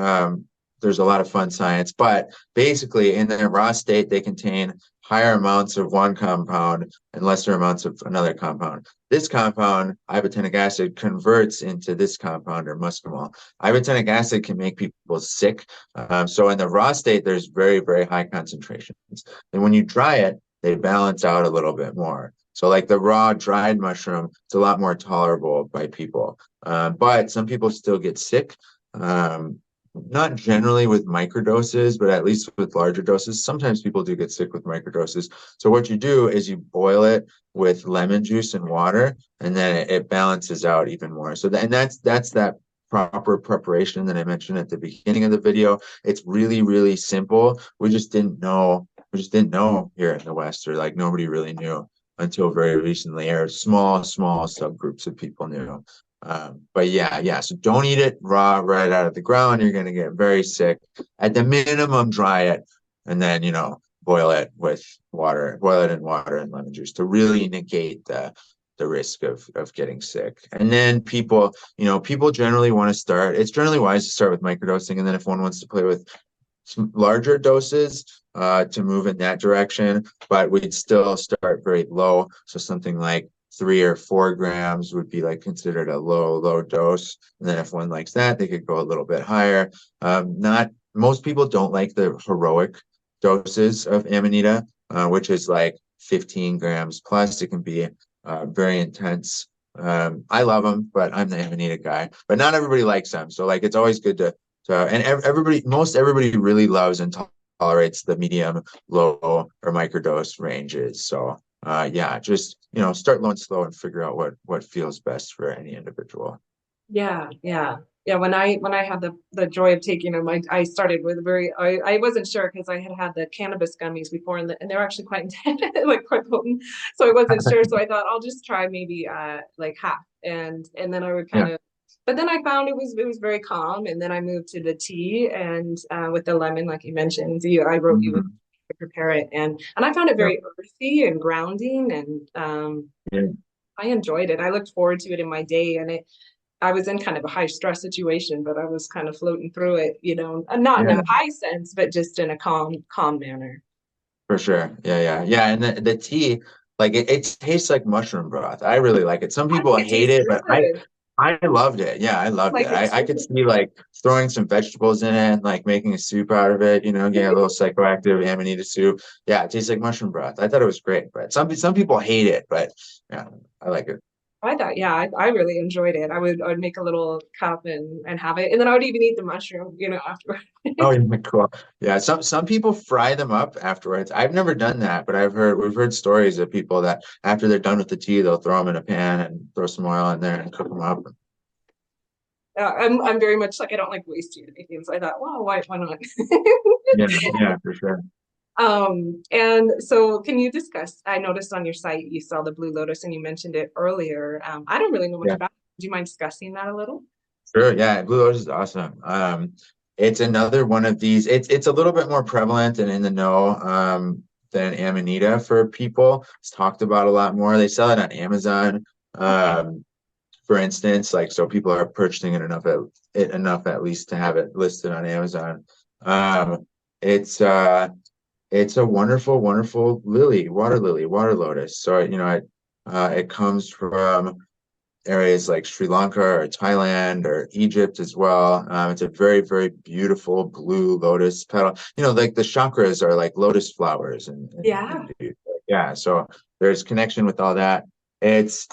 There's a lot of fun science, but basically in their raw state, they contain higher amounts of one compound and lesser amounts of another compound. This compound, ibotenic acid, converts into this compound or muscimol. Ibotenic acid can make people sick. So in the raw state, there's very, very high concentrations. And when you dry it, they balance out a little bit more. So like the raw dried mushroom, it's a lot more tolerable by people. But some people still get sick. Not generally with microdoses, but at least with larger doses. Sometimes people do get sick with microdoses. So what you do is you boil it with lemon juice and water, and then it balances out even more. So that's proper preparation that I mentioned at the beginning of the video. It's really, really simple. We just didn't know. We just didn't know here in the West, or like nobody really knew until very recently, or small subgroups of people knew. But yeah. So don't eat it raw right out of the ground. You're going to get very sick. At the minimum, dry it, and then boil it with water. Boil it in water and lemon juice to really negate the risk of getting sick. And then people generally want to start. It's generally wise to start with microdosing, and then if one wants to play with some larger doses to move in that direction, but we'd still start very low. So something like 3 or 4 grams would be like considered a low dose. And then if one likes that, they could go a little bit higher. Not most people don't like the heroic doses of Amanita, which is like 15 grams plus. It can be very intense. I love them, but I'm the Amanita guy. But not everybody likes them, so like it's always good to and most everybody really loves and tolerates the medium, low, or microdose ranges. So yeah, just start low and slow and figure out what feels best for any individual. Yeah. When I had the joy of taking them, I started with I wasn't sure because I had the cannabis gummies before, and they're actually quite intense, like quite potent. So I wasn't sure. So I thought I'll just try maybe like half, and then I would kind of. But then I found it was very calm, and then I moved to the tea and with the lemon, like you mentioned. I wrote you to prepare it, and I found it very earthy and grounding, and I enjoyed it. I looked forward to it in my day, and I was in kind of a high stress situation, but I was kind of floating through it, not in a high sense, but just in a calm manner. For sure. Yeah. And the tea, like it tastes like mushroom broth. I really like it. Some people It hate tastes it, but good. I loved it. Yeah, I loved Like it. it I too. could see like throwing some vegetables in it, like making a soup out of it, getting a little psychoactive Amanita soup. Yeah, it tastes like mushroom broth. I thought it was great, but some people hate it, but yeah, I like it. I thought, yeah, I really enjoyed it. I would make a little cup and have it, and then I would even eat the mushroom, afterward. Oh, yeah, cool. Yeah, some people fry them up afterwards. I've never done that, but we've heard stories of people that after they're done with the tea, they'll throw them in a pan and throw some oil in there and cook them up. I'm very much like I don't like wasting anything, so I thought, well, why not? Yeah, for sure. And so can you discuss, I noticed on your site you sell the Blue Lotus and you mentioned it earlier. I don't really know much Yeah, about it. Do you mind discussing that a little? sure. Yeah, Blue Lotus is awesome. It's another one of these. It's a little bit more prevalent and in the know than Amanita for people. It's talked about a lot more. They sell it on Amazon. For instance, like so people are purchasing it enough at least to have it listed on Amazon. Um, it's it's a wonderful, wonderful water lily, water lotus. So it comes from areas like Sri Lanka or Thailand or Egypt as well. It's a very, very beautiful blue lotus petal. Like the chakras are like lotus flowers in Yeah. Hindu. Yeah, so there's connection with all that. It's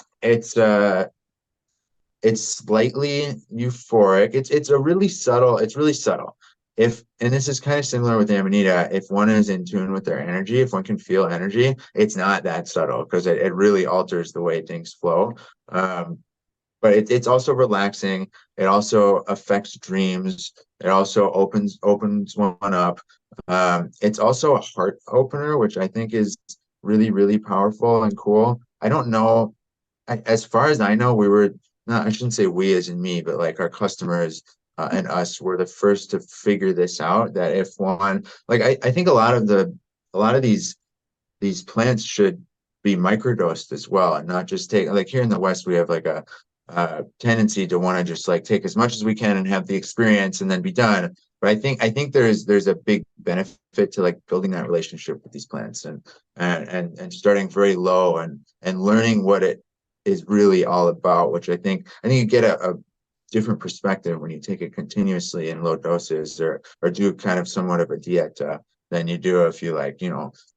slightly euphoric. It's really subtle. And this is kind of similar with Amanita, if one is in tune with their energy, if one can feel energy, it's not that subtle because it really alters the way things flow. But it's also relaxing. It also affects dreams. It also opens one up. It's also a heart opener, which I think is really, really powerful and cool. I don't know as far as I know, we were not, I shouldn't say we as in me, but like our customers and us were the first to figure this out. That if one, like, I think a lot of these plants should be microdosed as well and not just take, like here in the West, we have like a tendency to want to just like take as much as we can and have the experience and then be done. But I think there's a big benefit to like building that relationship with these plants and starting very low and learning what it is really all about, which I think you get a different perspective when you take it continuously in low doses or do kind of somewhat of a diet than you do if you like,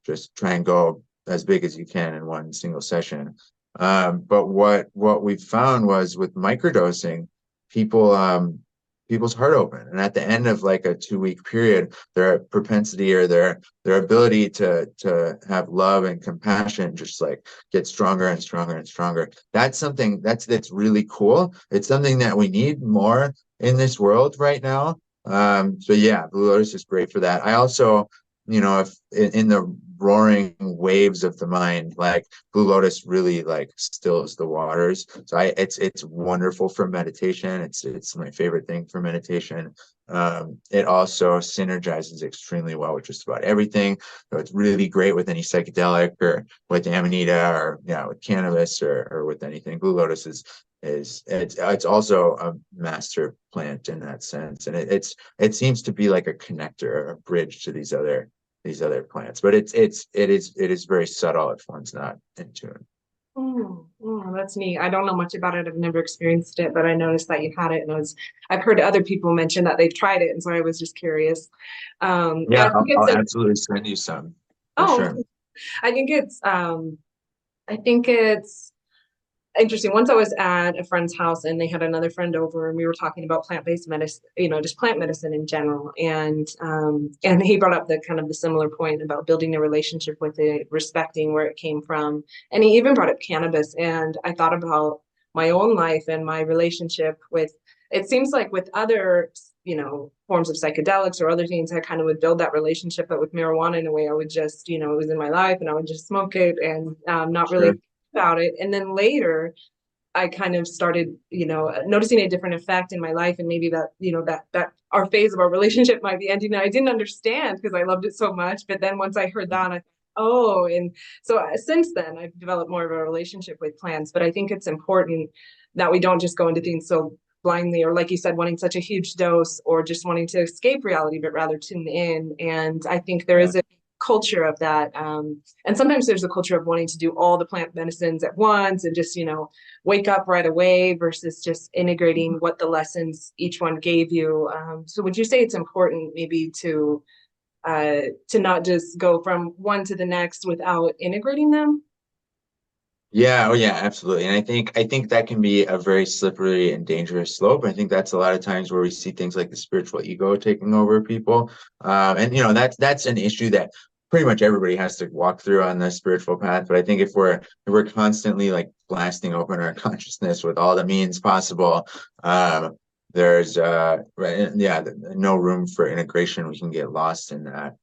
just try and go as big as you can in one single session. But what we found was with microdosing, people's heart open, and at the end of like a 2 week period, their propensity or their ability to have love and compassion just like gets stronger and stronger and stronger. That's something that's really cool. It's something that we need more in this world right now. So yeah, Blue Lotus is great for that. I also, if in the roaring waves of the mind, like Blue Lotus really like stills the waters. So it's wonderful for meditation. It's my favorite thing for meditation. It also synergizes extremely well with just about everything. So it's really great with any psychedelic or with Amanita or yeah, with cannabis or with anything. Blue Lotus is it's also a master plant in that sense, and it seems to be like a connector, a bridge to these other plants, but it is very subtle if one's not in tune. That's neat. I don't know much about it. I've never experienced it, but I noticed that you had it, and I've heard other people mention that they've tried it, and so I was just curious. Yeah, Yeah, I think I'll it's absolutely send you some for oh, sure. I think it's interesting. Once I was at a friend's house and they had another friend over and we were talking about plant-based medicine, just plant medicine in general. And he brought up the kind of the similar point about building a relationship with it, respecting where it came from. And he even brought up cannabis. And I thought about my own life and my relationship with it seems like with other, forms of psychedelics or other things, I kind of would build that relationship. But with marijuana, in a way, I would just, it was in my life and I would just smoke it and not really Sure, about it. And then later, I kind of started, noticing a different effect in my life, and maybe that, that our phase of our relationship might be ending. And I didn't understand because I loved it so much. But then once I heard that, I thought, oh, and so since then I've developed more of a relationship with plants. But I think it's important that we don't just go into things so blindly, or like you said, wanting such a huge dose or just wanting to escape reality, but rather tune in. And I think there yeah. is a culture of that. And sometimes there's a culture of wanting to do all the plant medicines at once and just, wake up right away versus just integrating what the lessons each one gave you. So would you say it's important maybe to not just go from one to the next without integrating them? Yeah, oh yeah, absolutely. And I think that can be a very slippery and dangerous slope. I think that's a lot of times where we see things like the spiritual ego taking over people. And that's an issue that pretty much everybody has to walk through on the spiritual path. But I think if we're constantly like blasting open our consciousness with all the means possible, there's right, yeah, no room for integration. We can get lost in that.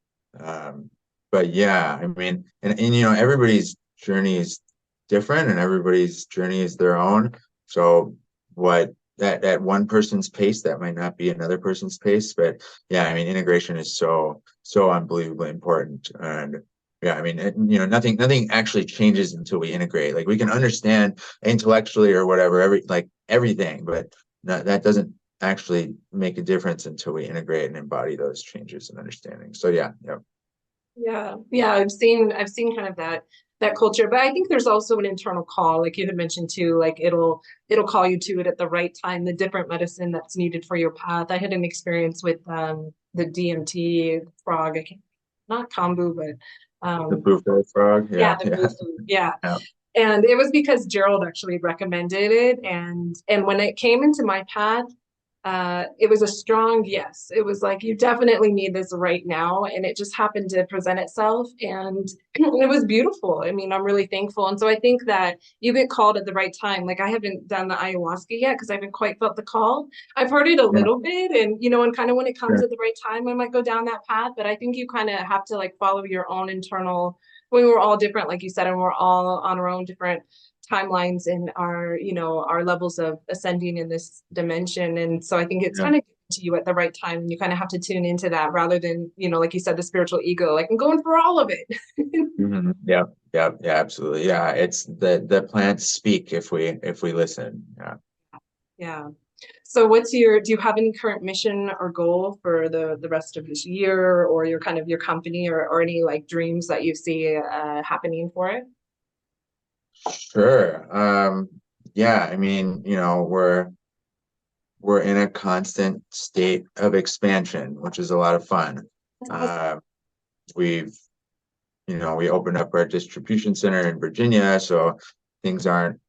But yeah, I mean, and everybody's journey is different and everybody's journey is their own. So what that at one person's pace, that might not be another person's pace. But yeah, I mean, integration is so unbelievably important. And yeah, I mean, nothing actually changes until we integrate. Like we can understand intellectually or whatever, everything, but that doesn't actually make a difference until we integrate and embody those changes and understanding. So yeah, yeah. Yeah, I've seen kind of that culture, but I think there's also an internal call, like you had mentioned too, like it'll call you to it at the right time, the different medicine that's needed for your path. I had an experience with the DMT frog, I can't, not kombu, but The buffalo frog. yeah, Yeah, the yeah, blue food, yeah. yeah. And it was because Gerald actually recommended it, and when it came into my path, it was a strong yes. It was like, you definitely need this right now. And it just happened to present itself. And it was beautiful. I mean, I'm really thankful. And so I think that you get called at the right time. Like I haven't done the ayahuasca yet because I haven't quite felt the call. I've heard it a Yeah, little bit. And, and kind of when it comes sure. at the right time, I might go down that path. But I think you kind of have to like follow your own internal, when we're all different, like you said, and we're all on our own different timelines and our levels of ascending in this dimension. And so I think it's Yeah. kind of to you at the right time, and you kind of have to tune into that rather than, like you said, the spiritual ego, like I'm going for all of it. Yeah, yeah, yeah, absolutely. Yeah, it's the plants speak if we listen. Yeah. Yeah. So do you have any current mission or goal for the rest of this year, or your kind of your company, or any like dreams that you see happening for it? Sure. Yeah, I mean, we're in a constant state of expansion, which is a lot of fun. That's awesome. Uh, we've, we opened up our distribution center in Virginia, so things aren't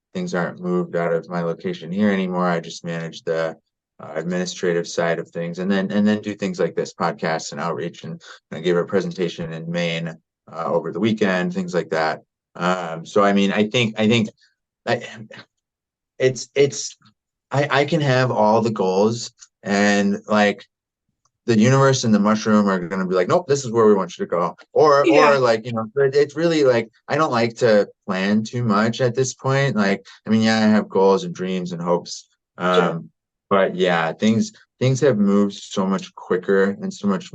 moved out of my location here anymore. I just manage the administrative side of things, and then do things like this podcast and outreach, and I gave a presentation in Maine over the weekend, things like that. So I mean, I think I, it's I can have all the goals and like the universe and the mushroom are going to be like, nope, this is where we want you to go. Or Yeah, like, it's really like, I don't like to plan too much at this point. Like, I mean, yeah, I have goals and dreams and hopes. sure. But yeah, things have moved so much quicker and so much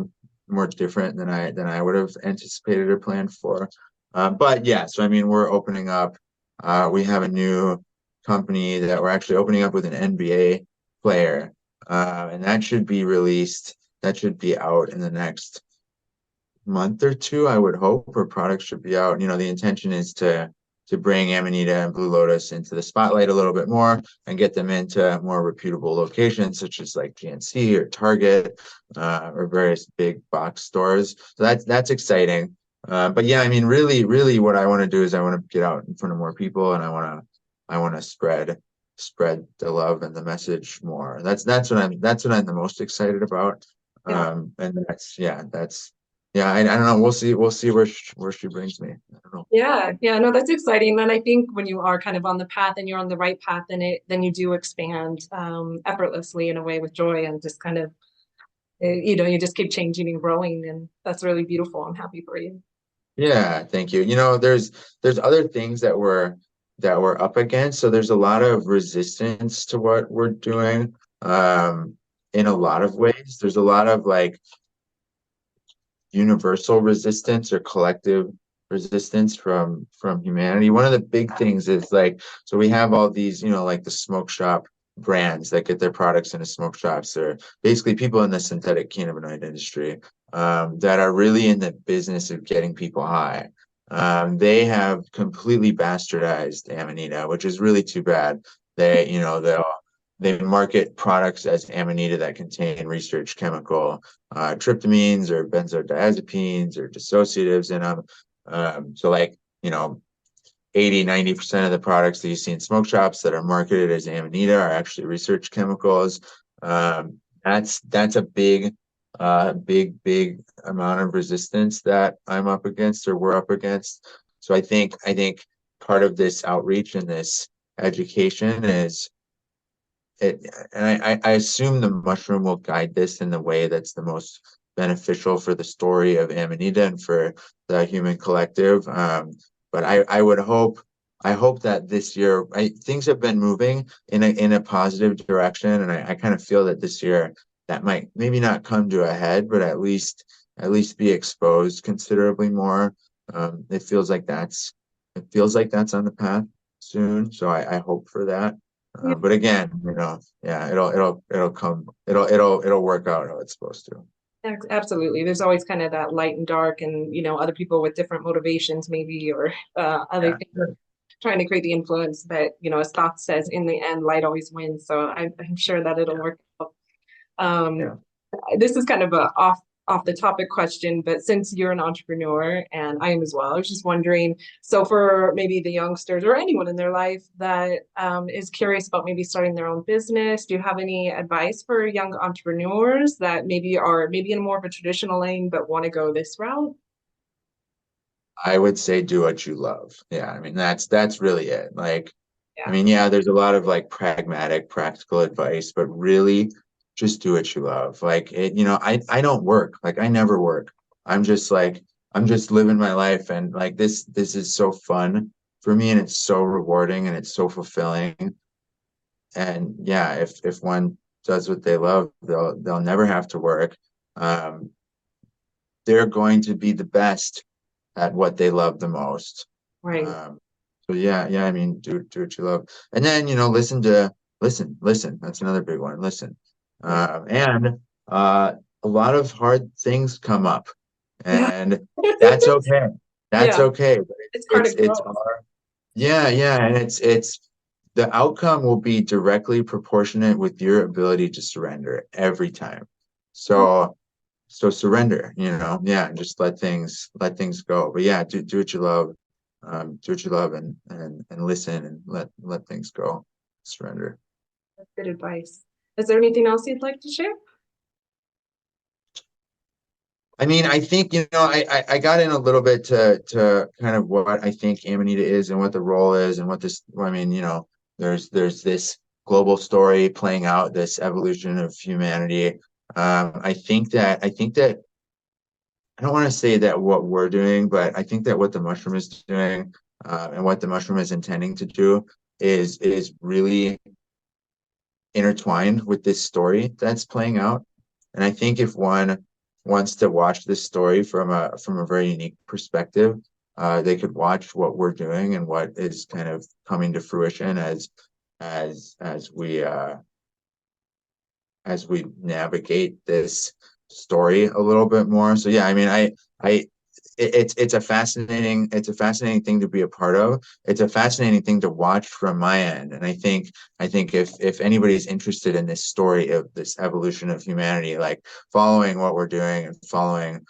more different than I would have anticipated or planned for. But yeah, so I mean, we're opening up. We have a new company that we're actually opening up with an NBA player, and that should be released. That should be out in the next month or two, I would hope, or products should be out. The intention is to bring Amanita and Blue Lotus into the spotlight a little bit more and get them into more reputable locations such as like GNC or Target, or various big box stores. So that's exciting. But yeah, I mean, really, what I want to do is I want to get out in front of more people, and I want to spread the love and the message more. That's what I'm the most excited about. Yeah. And yeah, I don't know. We'll see where she brings me. I don't know. Yeah, yeah, no, that's exciting. And I think when you are kind of on the path and you're on the right path, then you do expand effortlessly in a way with joy and just kind of you just keep changing and growing, and that's really beautiful. I'm happy for you. Yeah, thank you. There's other things that we're up against. So there's a lot of resistance to what we're doing. In a lot of ways. There's a lot of like universal resistance or collective resistance from humanity. One of the big things is like, so we have all these, like the smoke shop brands that get their products into smoke shops, or basically people in the synthetic cannabinoid industry, that are really in the business of getting people high. They have completely bastardized Amanita, which is really too bad. They market products as Amanita that contain research chemical tryptamines or benzodiazepines or dissociatives in them. So like, 80-90% of the products that you see in smoke shops that are marketed as Amanita are actually research chemicals. That's a big amount of resistance that I'm up against, or we're up against. So I think part of this outreach and this education is it, and I assume the mushroom will guide this in the way that's the most beneficial for the story of Amanita and for the human collective. But I hope that this year, things have been moving in a positive direction, and I kind of feel that this year that might maybe not come to a head, but at least be exposed considerably more. It feels like that's on the path soon, so I hope for that. But again, yeah, it'll work out how it's supposed to. Absolutely. There's always kind of that light and dark, and other people with different motivations, maybe, or other Yeah, things trying to create the influence. But as Thoth says, in the end, light always wins. So I'm sure that it'll work out. Um, yeah. this is kind of a off the topic question, but since you're an entrepreneur and I am as well, I was just wondering, so for maybe the youngsters or anyone in their life that is curious about maybe starting their own business, do you have any advice for young entrepreneurs that maybe are maybe in more of a traditional lane but want to go this route? I would say do what you love. Yeah, I mean that's really it. Like, I Yeah. mean, yeah, there's a lot of like pragmatic, practical advice, but really just do what you love. Like I don't work. Like I never work. I'm just living my life, and like this is so fun for me, and it's so rewarding, and it's so fulfilling. And yeah, if one does what they love, they'll never have to work. Um, they're going to be the best at what they love the most. Right. Um, so yeah, I mean, do what you love, and then listen. That's another big one. Listen, Yeah. and a lot of hard things come up, Yeah. and that's okay. That's Yeah. okay. But It's part it's of it's growth. our yeah, and it's the outcome will be directly proportionate with your ability to surrender every time. So surrender, yeah, and just let things go. But yeah, do what you love, and listen, and let things go. Surrender. That's good advice. Is there anything else you'd like to share? I mean, I think, I got in a little bit to kind of what I think Amanita is and what the role is and what this, I mean, there's this global story playing out, this evolution of humanity. I think that I don't want to say that what we're doing, but I think that what the mushroom is doing, and what the mushroom is intending to do is really intertwined with this story that's playing out. And I think if one wants to watch this story from a very unique perspective, they could watch what we're doing and what is kind of coming to fruition as as we navigate this story a little bit more. So yeah, I mean, it's a fascinating thing to be a part of. It's a fascinating thing to watch from my end. And I think if anybody's interested in this story of this evolution of humanity, like following what we're doing and following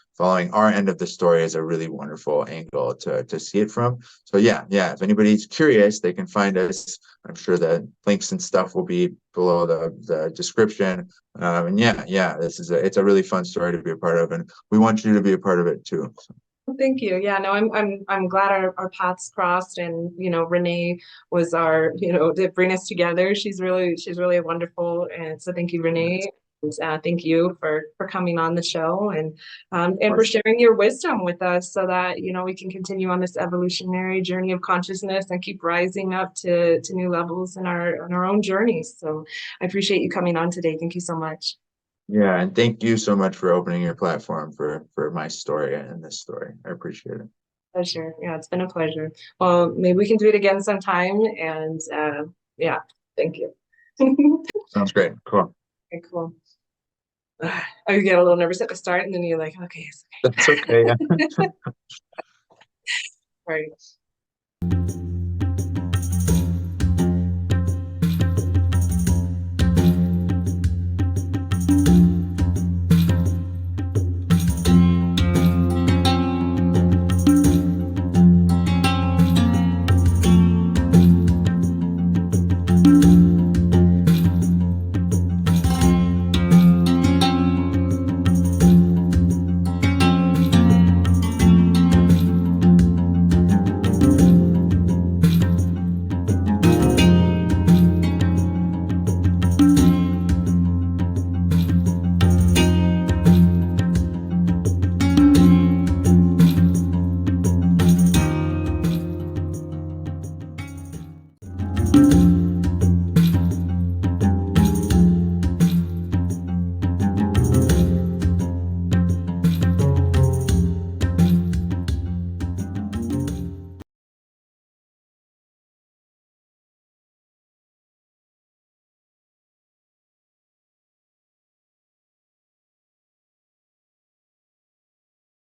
our end of the story is a really wonderful angle to see it from. So yeah, if anybody's curious, they can find us. I'm sure the links and stuff will be below the description. And yeah, it's a really fun story to be a part of, and we want you to be a part of it too. So. Thank you. Yeah, no, I'm glad our paths crossed, and Renee was our, to bring us together. She's really wonderful, and so thank you, Renee. And thank you for coming on the show, and for sharing your wisdom with us, so that we can continue on this evolutionary journey of consciousness and keep rising up to new levels in our own journeys. So I appreciate you coming on today. Thank you so much. Yeah, and thank you so much for opening your platform for my story and this story. I appreciate it. Pleasure. Yeah, it's been a pleasure. Well, maybe we can do it again sometime. And yeah, thank you. Sounds great. Cool. Okay, cool. Oh, you get a little nervous at the start, and then you're like, okay, it's okay. That's okay. Yeah. Right. you.